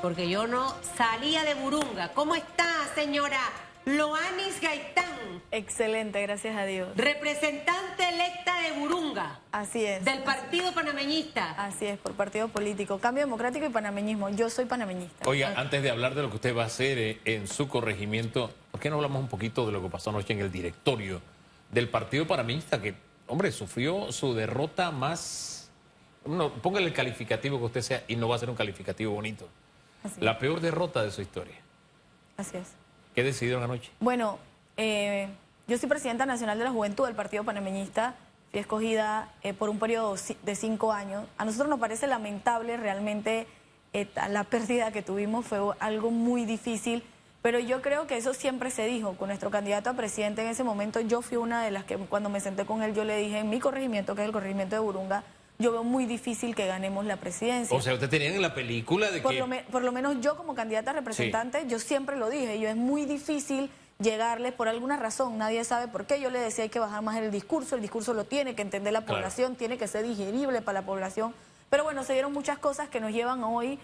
porque yo no salía de Burunga. ¿Cómo está, señora Loanis Gaitán? Excelente, gracias a Dios. Representante electa de Burunga. Así es. Del Partido Panameñista. Así es, por partido político. Cambio Democrático y panameñismo. Yo soy panameñista. Oiga, antes de hablar de lo que usted va a hacer en su corregimiento, ¿por qué no hablamos un poquito de lo que pasó anoche en el directorio del Partido Panameñista, que, hombre, sufrió su derrota más... No, póngale el calificativo que usted sea y no va a ser un calificativo bonito. Así La peor derrota de su historia. Así es. ¿Qué decidieron anoche? Bueno, yo soy presidenta nacional de la Juventud del Partido Panameñista. Fui escogida por un periodo de 5 años. A nosotros nos parece lamentable realmente la pérdida que tuvimos. Fue algo muy difícil. Pero yo creo que eso siempre se dijo. Con nuestro candidato a presidente en ese momento, yo fui una de las que cuando me senté con él, yo le dije en mi corregimiento, que es el corregimiento de Burunga, yo veo muy difícil que ganemos la presidencia. O sea, usted tenía en la película de que... Por lo menos yo como candidata a representante, sí, yo siempre lo dije, yo es muy difícil llegarle por alguna razón, nadie sabe por qué. Yo le decía hay que bajar más el discurso lo tiene que entender la población, claro, tiene que ser digerible para la población. Pero bueno, se dieron muchas cosas que nos llevan hoy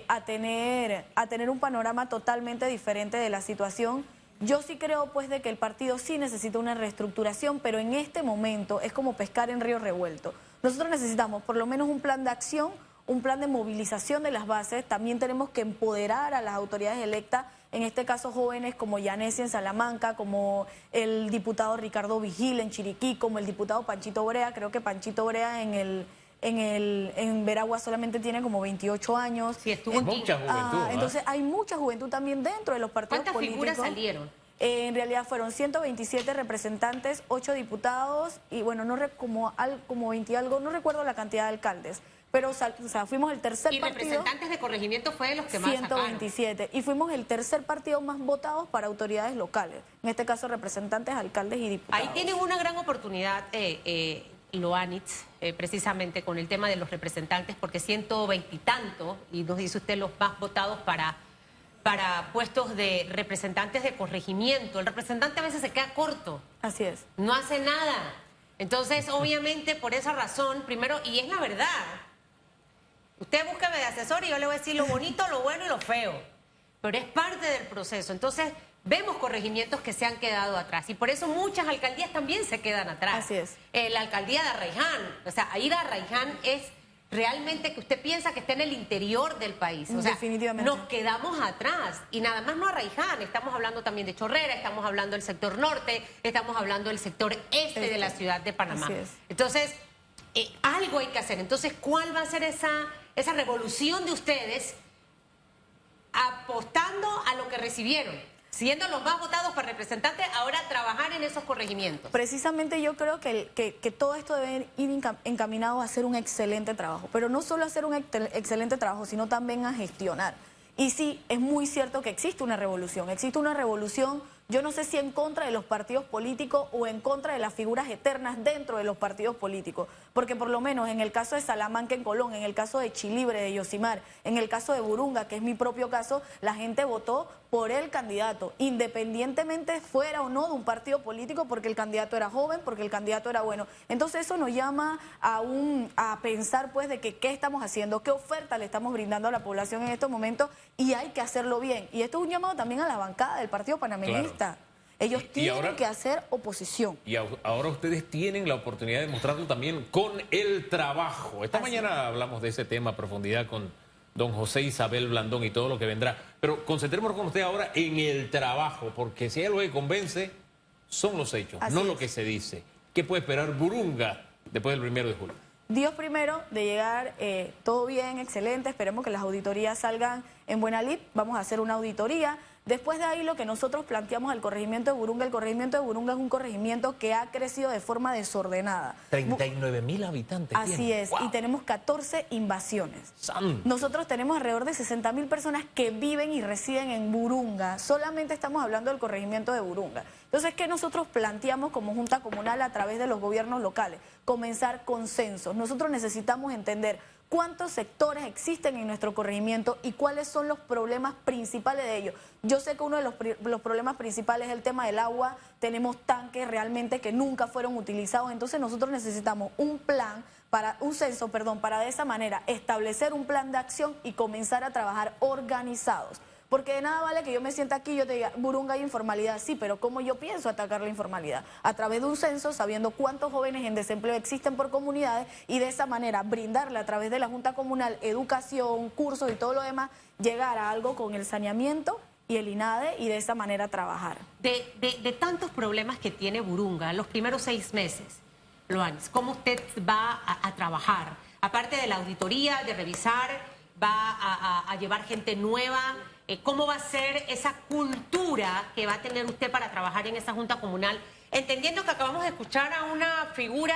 a tener un panorama totalmente diferente de la situación. Yo sí creo pues de que el partido sí necesita una reestructuración, pero en este momento es como pescar en río revuelto. Nosotros necesitamos por lo menos un plan de acción, un plan de movilización de las bases. También tenemos que empoderar a las autoridades electas, en este caso jóvenes como Yanesi en Salamanca, como el diputado Ricardo Vigil en Chiriquí, como el diputado Panchito Brea. Creo que Panchito Brea en Veragua solamente tiene como 28 años. Sí, estuvo mucha juventud. Entonces hay mucha juventud también dentro de los partidos políticos. ¿Cuántas figuras salieron? En realidad fueron 127 representantes, 8 diputados y bueno, como 20 y algo, no recuerdo la cantidad de alcaldes, pero o sea, fuimos el tercer partido. ¿Y representantes de corregimiento fue de los que más 127 sacaron? Y fuimos el tercer partido más votados para autoridades locales, en este caso representantes, alcaldes y diputados. Ahí tienen una gran oportunidad, Loanitz, precisamente con el tema de los representantes, porque 120 y tanto, y nos dice usted los más votados para puestos de representantes de corregimiento. El representante a veces se queda corto. Así es. No hace nada. Entonces, obviamente, por esa razón, primero, y es la verdad, usted búsqueme de asesor y yo le voy a decir lo bonito, lo bueno y lo feo. Pero es parte del proceso. Entonces, vemos corregimientos que se han quedado atrás. Y por eso muchas alcaldías también se quedan atrás. Así es. La alcaldía de Arraiján, o sea, ir a Arraiján es... realmente que usted piensa que está en el interior del país. O sea, definitivamente. Nos quedamos atrás. Y nada más no Arraiján, estamos hablando también de Chorrera, estamos hablando del sector norte, estamos hablando del sector este de la ciudad de Panamá. Así es. Entonces, algo hay que hacer. Entonces, ¿cuál va a ser esa revolución de ustedes apostando a lo que recibieron? Siendo los más votados para representantes, ahora trabajar en esos corregimientos. Precisamente yo creo que todo esto debe ir encaminado a hacer un excelente trabajo, pero no solo a hacer un excelente trabajo, sino también a gestionar. Y sí, es muy cierto que existe una revolución, yo no sé si en contra de los partidos políticos o en contra de las figuras eternas dentro de los partidos políticos, porque por lo menos en el caso de Salamanca en Colón, en el caso de Chilibre, de Yosimar, en el caso de Burunga, que es mi propio caso, la gente votó por el candidato, independientemente fuera o no de un partido político, porque el candidato era joven, porque el candidato era bueno. Entonces eso nos llama a pensar pues de que qué estamos haciendo, qué oferta le estamos brindando a la población en estos momentos, y hay que hacerlo bien. Y esto es un llamado también a la bancada del Partido Panameñista. Claro. Ellos tienen que hacer oposición. Y ahora ustedes tienen la oportunidad de mostrarlo también con el trabajo. Esta mañana hablamos de ese tema a profundidad con don José Isabel Blandón y todo lo que vendrá. Pero concentrémonos con usted ahora en el trabajo, porque si hay algo que convence, son los hechos, no lo que se dice. ¿Qué puede esperar Burunga después del 1 de julio? Dios primero, de llegar todo bien, excelente, esperemos que las auditorías salgan en buena lid, vamos a hacer una auditoría. Después de ahí lo que nosotros planteamos al corregimiento de Burunga, el corregimiento de Burunga es un corregimiento que ha crecido de forma desordenada. 39.000 habitantes. Así es, wow. Y tenemos 14 invasiones. Nosotros tenemos alrededor de 60.000 personas que viven y residen en Burunga, solamente estamos hablando del corregimiento de Burunga. Entonces, ¿qué nosotros planteamos como Junta Comunal a través de los gobiernos locales? Comenzar consensos. Nosotros necesitamos entender cuántos sectores existen en nuestro corregimiento y cuáles son los problemas principales de ellos. Yo sé que uno de los problemas principales es el tema del agua. Tenemos tanques realmente que nunca fueron utilizados, entonces nosotros necesitamos un plan para de esa manera establecer un plan de acción y comenzar a trabajar organizados. Porque de nada vale que yo me sienta aquí y yo te diga, Burunga hay informalidad, sí, pero ¿cómo yo pienso atacar la informalidad? A través de un censo, sabiendo cuántos jóvenes en desempleo existen por comunidades y de esa manera brindarle a través de la Junta Comunal educación, cursos y todo lo demás, llegar a algo con el saneamiento y el INADE y de esa manera trabajar. De tantos problemas que tiene Burunga, los primeros 6 meses, Loanis, ¿cómo usted va a trabajar? Aparte de la auditoría, de revisar, va a llevar gente nueva. ¿Cómo va a ser esa cultura que va a tener usted para trabajar en esa Junta Comunal? Entendiendo que acabamos de escuchar a una figura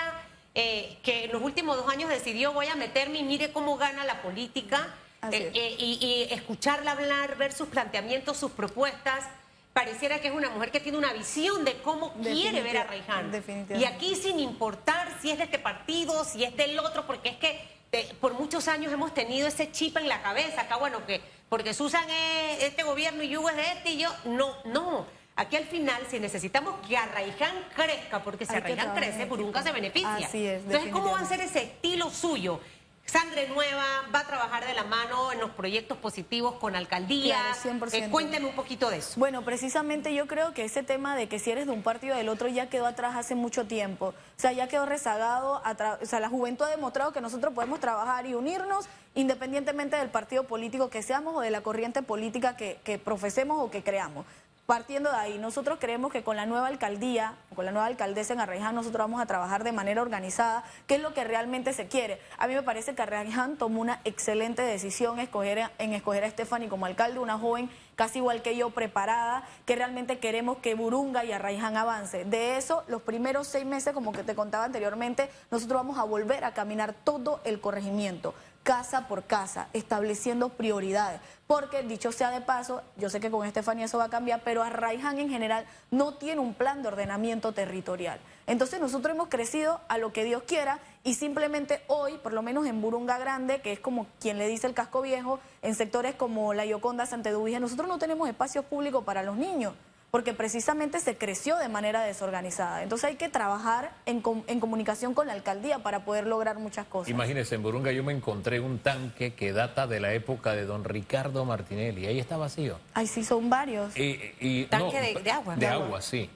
que en los últimos 2 años decidió voy a meterme y mire cómo gana la política y escucharla hablar, ver sus planteamientos, sus propuestas. Pareciera que es una mujer que tiene una visión de cómo quiere ver a Arraiján. Y aquí sin importar si es de este partido, si es del otro, porque es que por muchos años hemos tenido ese chip en la cabeza, acá bueno, que porque Susan es este gobierno y Hugo es de este y yo, no. Aquí al final, si necesitamos que Arraiján crezca, porque si Arraiján crece, Burunga se beneficia. Así es, entonces, ¿cómo va a ser ese estilo suyo? Sangre nueva, va a trabajar de la mano en los proyectos positivos con alcaldía. Claro, 100%. Cuénteme un poquito de eso. Bueno, precisamente yo creo que ese tema de que si eres de un partido o del otro ya quedó atrás hace mucho tiempo. O sea, ya quedó rezagado. O sea, la juventud ha demostrado que nosotros podemos trabajar y unirnos independientemente del partido político que seamos o de la corriente política que profesemos o que creamos. Partiendo de ahí, nosotros creemos que con la nueva alcaldía, con la nueva alcaldesa en Arraiján, nosotros vamos a trabajar de manera organizada, que es lo que realmente se quiere. A mí me parece que Arraiján tomó una excelente decisión en escoger a Stephanie como alcalde, una joven casi igual que yo, preparada, que realmente queremos que Burunga y Arraiján avance. De eso, los primeros 6 meses, como que te contaba anteriormente, nosotros vamos a volver a caminar todo el corregimiento, casa por casa, estableciendo prioridades. Porque, dicho sea de paso, yo sé que con Estefanía eso va a cambiar, pero Arraiján en general no tiene un plan de ordenamiento territorial. Entonces nosotros hemos crecido a lo que Dios quiera y simplemente hoy, por lo menos en Burunga Grande, que es como quien le dice el casco viejo, en sectores como La Yoconda, Santedubija, nosotros no tenemos espacios públicos para los niños, porque precisamente se creció de manera desorganizada. Entonces hay que trabajar en comunicación con la alcaldía para poder lograr muchas cosas. Imagínense, en Burunga yo me encontré un tanque que data de la época de don Ricardo Martinelli. Ahí está vacío. Ay, sí, son varios. ¿Tanque de agua? De agua, sí.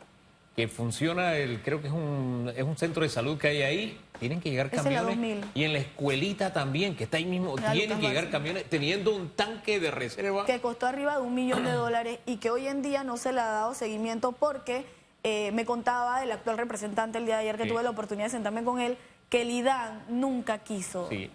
Que funciona, creo que es un centro de salud que hay ahí. Tienen que llegar camiones. Y en la escuelita también, que está ahí mismo, tienen que llegar camiones teniendo un tanque de reserva. Que costó arriba de $1 millón y que hoy en día no se le ha dado seguimiento porque me contaba el actual representante el día de ayer que tuve la oportunidad de sentarme con él, que el IDAN nunca quiso y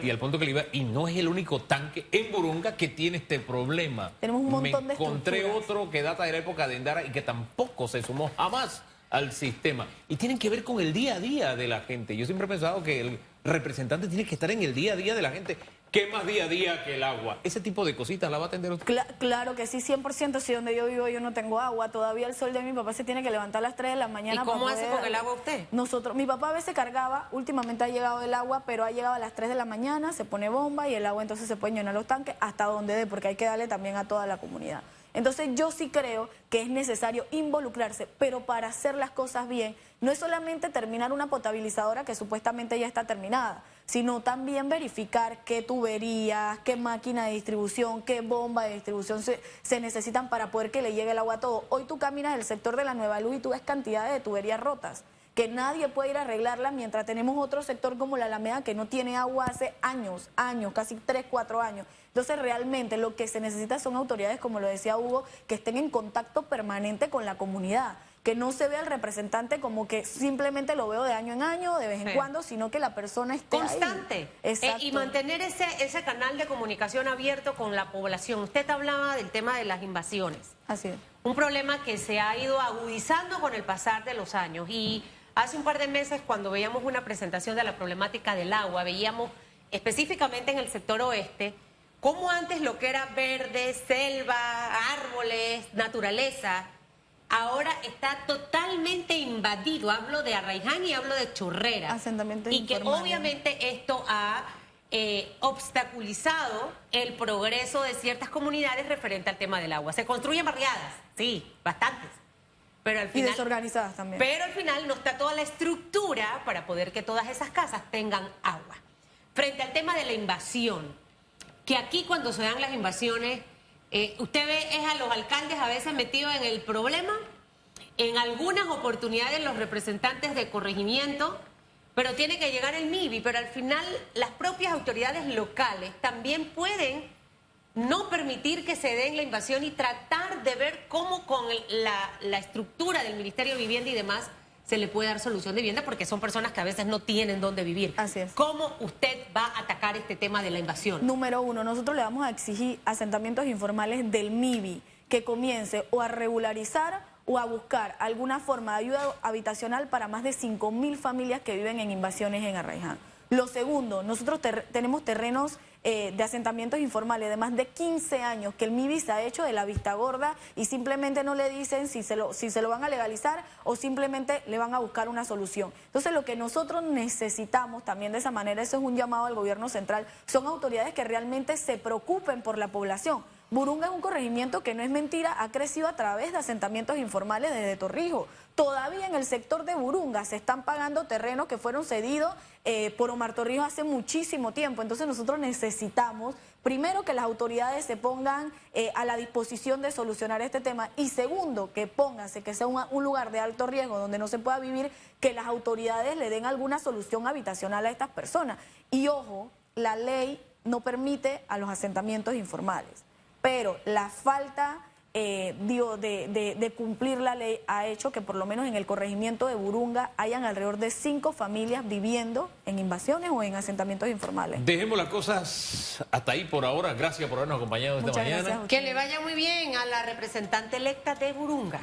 al punto que le iba, y no es el único tanque en Burunga que tiene este problema. Tenemos un montón de encontré otro que data de la época de Endara y que tampoco se sumó jamás al sistema. Y tienen que ver con el día a día de la gente. Yo siempre he pensado que el representante tiene que estar en el día a día de la gente. ¿Qué más día a día que el agua? Ese tipo de cositas la va a atender usted. Claro que sí, 100%. Si donde yo vivo yo no tengo agua, todavía el sol de mi papá se tiene que levantar a las 3 de la mañana. ¿Y cómo hace con el agua usted? Mi papá a veces cargaba, últimamente ha llegado el agua, pero ha llegado a las 3 de la mañana, se pone bomba y el agua entonces se puede llenar los tanques hasta donde dé, porque hay que darle también a toda la comunidad. Entonces yo sí creo que es necesario involucrarse, pero para hacer las cosas bien, no es solamente terminar una potabilizadora que supuestamente ya está terminada, sino también verificar qué tuberías, qué máquina de distribución, qué bomba de distribución se necesitan para poder que le llegue el agua a todo. Hoy tú caminas el sector de la Nueva Luz y tú ves cantidades de tuberías rotas, que nadie puede ir a arreglarla mientras tenemos otro sector como la Alameda que no tiene agua hace años, casi 3, 4 años. Entonces realmente lo que se necesita son autoridades, como lo decía Hugo, que estén en contacto permanente con la comunidad, que no se vea el representante como que simplemente lo veo de año en año, de vez en cuando, sino que la persona esté constante. Exacto. Y mantener ese canal de comunicación abierto con la población. Usted hablaba del tema de las invasiones. Así es. Un problema que se ha ido agudizando con el pasar de los años. Y hace un par de meses, cuando veíamos una presentación de la problemática del agua, veíamos específicamente en el sector oeste, cómo antes lo que era verde, selva, árboles, naturaleza, ahora está totalmente invadido. Hablo de Arraiján y hablo de Chorrera. Asentamientos y que informales. obviamente esto ha obstaculizado el progreso de ciertas comunidades referente al tema del agua. Se construyen barriadas, sí, bastantes. pero al Y final, desorganizadas también. pero al final no está toda la estructura para poder que todas esas casas tengan agua. Frente al tema de la invasión, que aquí cuando se dan las invasiones, usted ve es a los alcaldes a veces metidos en el problema, en algunas oportunidades los representantes de corregimiento, pero tiene que llegar el MIBI, pero al final las propias autoridades locales también pueden no permitir que se den la invasión y tratar de ver cómo con la estructura del Ministerio de Vivienda y demás se le puede dar solución de vivienda, porque son personas que a veces no tienen dónde vivir. Así es. ¿Cómo usted va a atacar este tema de la invasión? Número uno, nosotros le vamos a exigir asentamientos informales del MIBI que comience o a regularizar o a buscar alguna forma de ayuda habitacional para más de 5.000 familias que viven en invasiones en Arraiján. Lo segundo, nosotros tenemos terrenos de asentamientos informales de más de 15 años que el MIBI se ha hecho de la vista gorda y simplemente no le dicen si se lo van a legalizar o simplemente le van a buscar una solución. Entonces lo que nosotros necesitamos también de esa manera, eso es un llamado al gobierno central, son autoridades que realmente se preocupen por la población. Burunga es un corregimiento que no es mentira, ha crecido a través de asentamientos informales desde Torrijos. Todavía en el sector de Burunga se están pagando terrenos que fueron cedidos por Omar Torrijos hace muchísimo tiempo. Entonces nosotros necesitamos, primero, que las autoridades se pongan a la disposición de solucionar este tema y segundo, que pónganse que sea un lugar de alto riesgo donde no se pueda vivir, que las autoridades le den alguna solución habitacional a estas personas. Y ojo, la ley no permite a los asentamientos informales. Pero la falta de cumplir la ley ha hecho que por lo menos en el corregimiento de Burunga hayan alrededor de 5 familias viviendo en invasiones o en asentamientos informales. Dejemos las cosas hasta ahí por ahora. Gracias por habernos acompañado esta Muchas mañana. gracias a Que le vaya muy bien a la representante electa de Burunga.